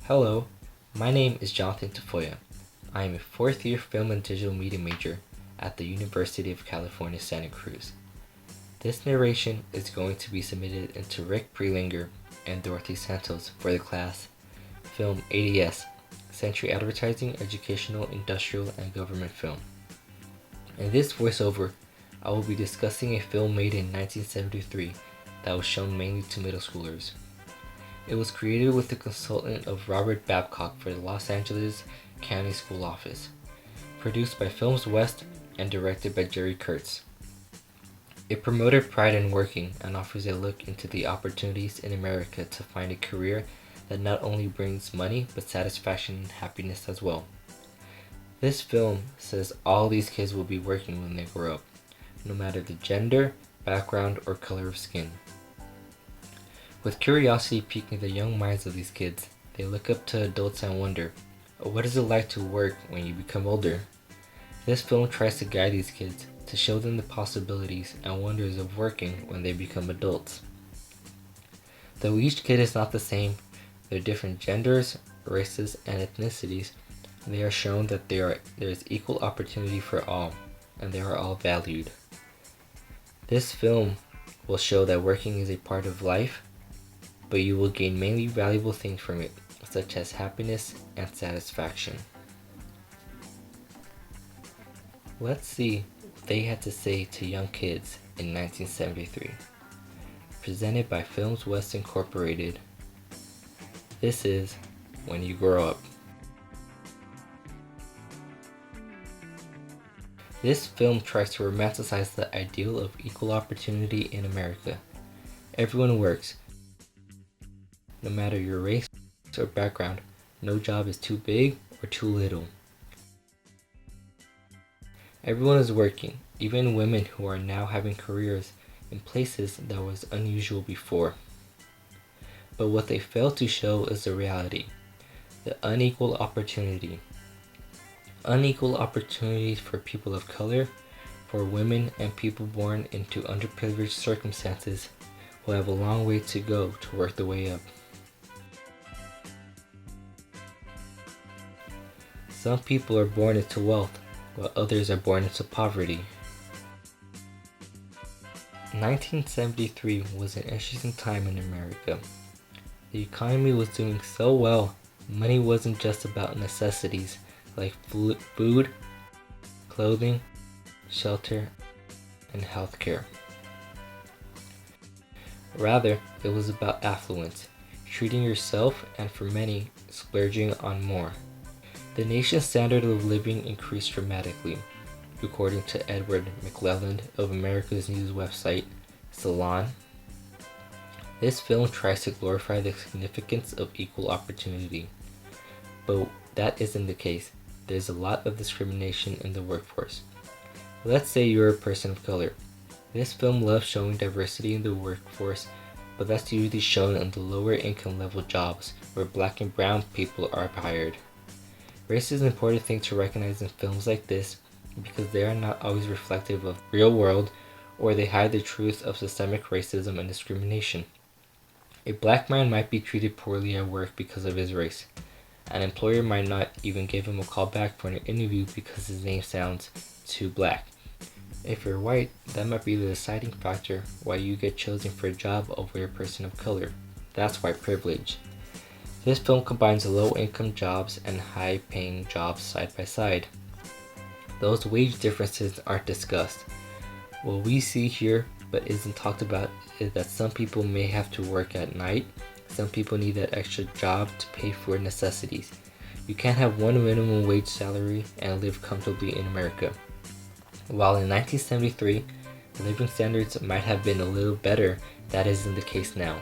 Hello, my name is Jonathan Tafoya. I am a fourth year film and digital media major at the University of California, Santa Cruz. This narration is going to be submitted into Rick Prelinger and Dorothy Santos for the class Film ADS, Century Advertising, Educational, Industrial, and Government Film. In this voiceover, I will be discussing a film made in 1973 that was shown mainly to middle schoolers. It was created with the consultant of Robert Babcock for the Los Angeles County School Office, produced by Films West and directed by Jerry Kurtz. It promoted pride in working and offers a look into the opportunities in America to find a career that not only brings money but satisfaction and happiness as well. This film says all these kids will be working when they grow up, no matter the gender, background, or color of skin. With curiosity piquing the young minds of these kids, they look up to adults and wonder, what is it like to work when you become older? This film tries to guide these kids, to show them the possibilities and wonders of working when they become adults. Though each kid is not the same, their different genders, races, and ethnicities, they are shown that there is equal opportunity for all, and they are all valued. This film will show that working is a part of life, but you will gain mainly valuable things from it, such as happiness and satisfaction. Let's see what they had to say to young kids in 1973. Presented by Films West Incorporated. This is When You Grow Up. This film tries to romanticize the ideal of equal opportunity in America. Everyone works. No matter your race or background, no job is too big or too little. Everyone is working, even women who are now having careers in places that was unusual before. But what they fail to show is the reality, the unequal opportunity. Unequal opportunities for people of color, for women and people born into underprivileged circumstances will have a long way to go to work their way up. Some people are born into wealth, while others are born into poverty. 1973 was an interesting time in America. The economy was doing so well, money wasn't just about necessities like food, clothing, shelter, and healthcare. Rather, it was about affluence, treating yourself and for many, splurging on more. The nation's standard of living increased dramatically, according to Edward McClelland of America's News website, Salon. This film tries to glorify the significance of equal opportunity, but that isn't the case. There's a lot of discrimination in the workforce. Let's say you're a person of color. This film loves showing diversity in the workforce, but that's usually shown in the lower income level jobs where black and brown people are hired. Race is an important thing to recognize in films like this because they are not always reflective of the real world, or they hide the truth of systemic racism and discrimination. A black man might be treated poorly at work because of his race. An employer might not even give him a call back for an interview because his name sounds too black. If you're white, that might be the deciding factor why you get chosen for a job over a person of color. That's white privilege. This film combines low-income jobs and high-paying jobs side by side. Those wage differences aren't discussed. What we see here but isn't talked about is that some people may have to work at night. Some people need that extra job to pay for necessities. You can't have one minimum wage salary and live comfortably in America. While in 1973, living standards might have been a little better, that isn't the case now.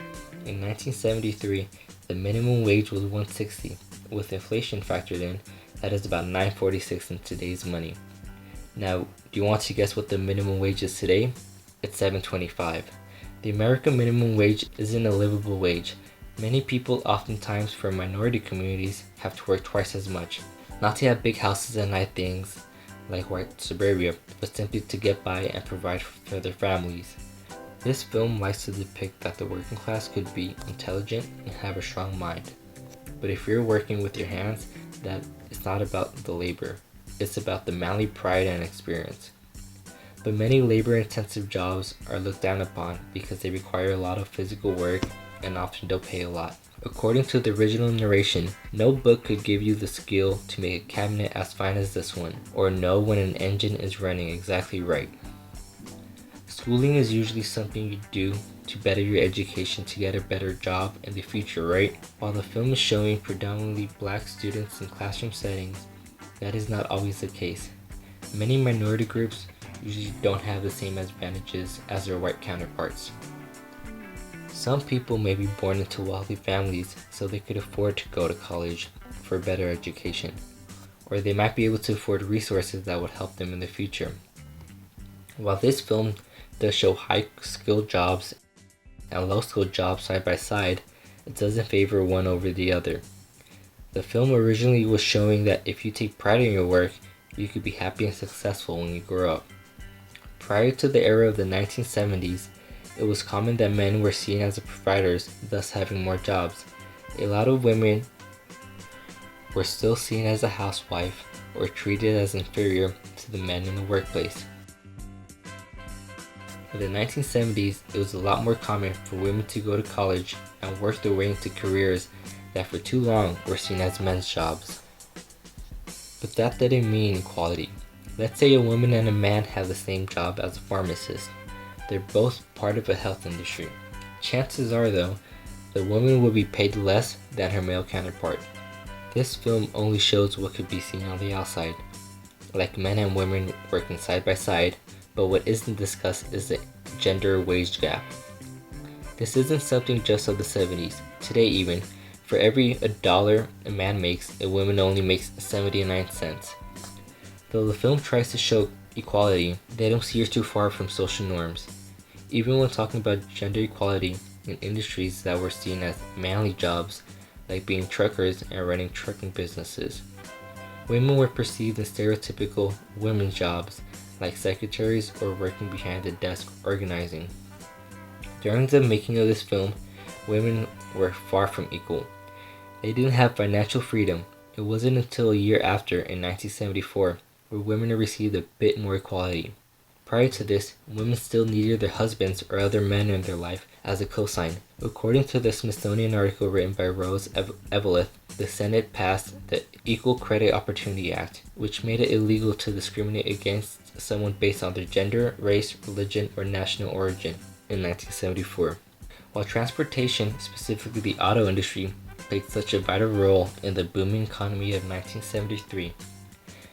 In 1973, the minimum wage was $1.60. With inflation factored in, that is about $9.46 in today's money. Now, do you want to guess what the minimum wage is today? It's $7.25. The American minimum wage isn't a livable wage. Many people, oftentimes from minority communities, have to work twice as much. Not to have big houses and nice things like white suburbia, but simply to get by and provide for their families. This film likes to depict that the working class could be intelligent and have a strong mind, But if you're working with your hands, that it's not about the labor. It's about the manly pride and experience. But many labor-intensive jobs are looked down upon because they require a lot of physical work and often don't pay a lot. According to the original narration, no book could give you the skill to make a cabinet as fine as this one, or know when an engine is running exactly right. Schooling is usually something you do to better your education to get a better job in the future, right? While the film is showing predominantly black students in classroom settings, that is not always the case. Many minority groups usually don't have the same advantages as their white counterparts. Some people may be born into wealthy families so they could afford to go to college for a better education, or they might be able to afford resources that would help them in the future. While this film does show high-skilled jobs and low-skilled jobs side by side, it doesn't favor one over the other. The film originally was showing that if you take pride in your work, you could be happy and successful when you grow up. Prior to the era of the 1970s, it was common that men were seen as the providers, thus having more jobs. A lot of women were still seen as a housewife or treated as inferior to the men in the workplace. In the 1970s, it was a lot more common for women to go to college and work their way into careers that for too long were seen as men's jobs. But that didn't mean equality. Let's say a woman and a man have the same job as a pharmacist. They're both part of a health industry. Chances are, though, the woman will be paid less than her male counterpart. This film only shows what could be seen on the outside, like men and women working side by side, but what isn't discussed is the gender wage gap. This isn't something just of the 70s. Today even, for every $1 a man makes, a woman only makes 79 cents. Though the film tries to show equality, they don't steer too far from social norms. Even when talking about gender equality in industries that were seen as manly jobs, like being truckers and running trucking businesses, women were perceived in stereotypical women's jobs, like secretaries or working behind the desk organizing. During the making of this film, women were far from equal. They didn't have financial freedom. It wasn't until a year after, in 1974, where women received a bit more equality. Prior to this, women still needed their husbands or other men in their life as a cosign. According to the Smithsonian article written by Rose Eveleth, the Senate passed the Equal Credit Opportunity Act, which made it illegal to discriminate against someone based on their gender, race, religion, or national origin in 1974. While transportation, specifically the auto industry, played such a vital role in the booming economy of 1973,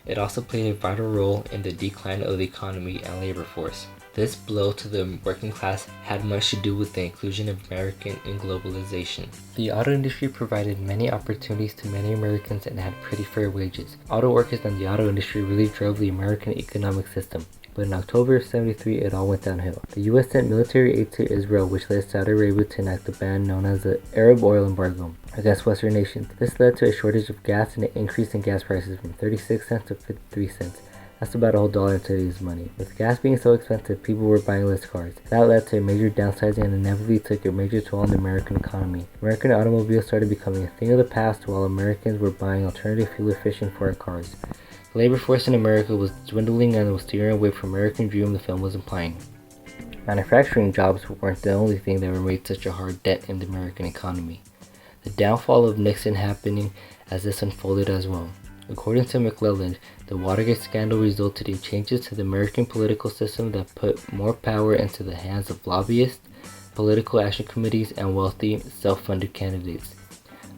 it also played a vital role in the decline of the economy and labor force. This blow to the working class had much to do with the inclusion of American in globalization. The auto industry provided many opportunities to many Americans and had pretty fair wages. Auto workers and the auto industry really drove the American economic system. But in October of '73, it all went downhill. The U.S. sent military aid to Israel, which led Saudi Arabia to enact the ban known as the Arab oil embargo against Western nations. This led to a shortage of gas and an increase in gas prices from 36 cents to 53 cents. That's about a whole dollar in today's money. With gas being so expensive, people were buying less cars. That led to a major downsizing and inevitably took a major toll on the American economy. American automobiles started becoming a thing of the past while Americans were buying alternative fuel efficient foreign cars. The labor force in America was dwindling and was steering away from the American dream the film was implying. Manufacturing jobs weren't the only thing that made such a hard dent in the American economy. The downfall of Nixon happening as this unfolded as well. According to McClelland, the Watergate scandal resulted in changes to the American political system that put more power into the hands of lobbyists, political action committees, and wealthy, self-funded candidates.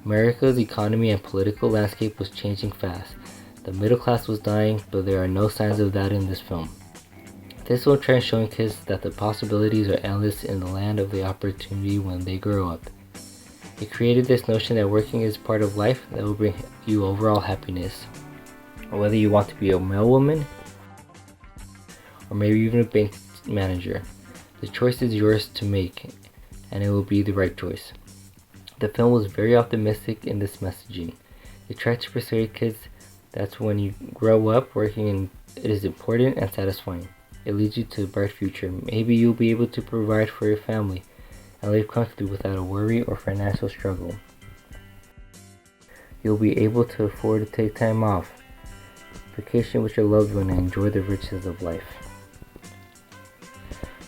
America's economy and political landscape was changing fast. The middle class was dying, but there are no signs of that in this film. This film tries showing kids that the possibilities are endless in the land of the opportunity when they grow up. It created this notion that working is part of life that will bring you overall happiness. Whether you want to be a male woman, or maybe even a bank manager, the choice is yours to make, and it will be the right choice. The film was very optimistic in this messaging. It tried to persuade kids that's when you grow up working and it is important and satisfying. It leads you to a bright future. Maybe you'll be able to provide for your family and live comfortably without a worry or financial struggle. You'll be able to afford to take time off, vacation with your loved one, and enjoy the riches of life.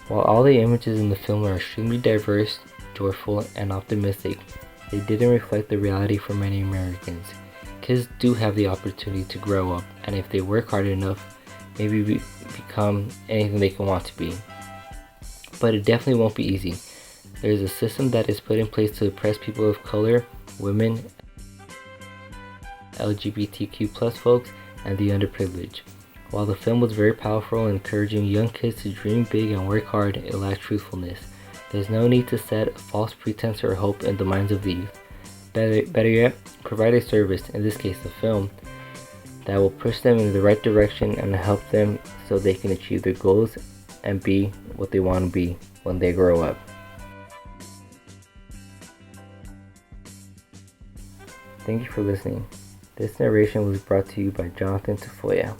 While all the images in the film are extremely diverse, joyful, and optimistic, they didn't reflect the reality for many Americans. Kids do have the opportunity to grow up, and if they work hard enough, maybe become anything they can want to be. But it definitely won't be easy. There is a system that is put in place to oppress people of color, women, LGBTQ+ folks, and the underprivileged. While the film was very powerful in encouraging young kids to dream big and work hard, it lacked truthfulness. There's no need to set a false pretense or hope in the minds of the youth. Better yet, provide a service, in this case a film, that will push them in the right direction and help them so they can achieve their goals and be what they want to be when they grow up. Thank you for listening. This narration was brought to you by Jonathan Tafoya.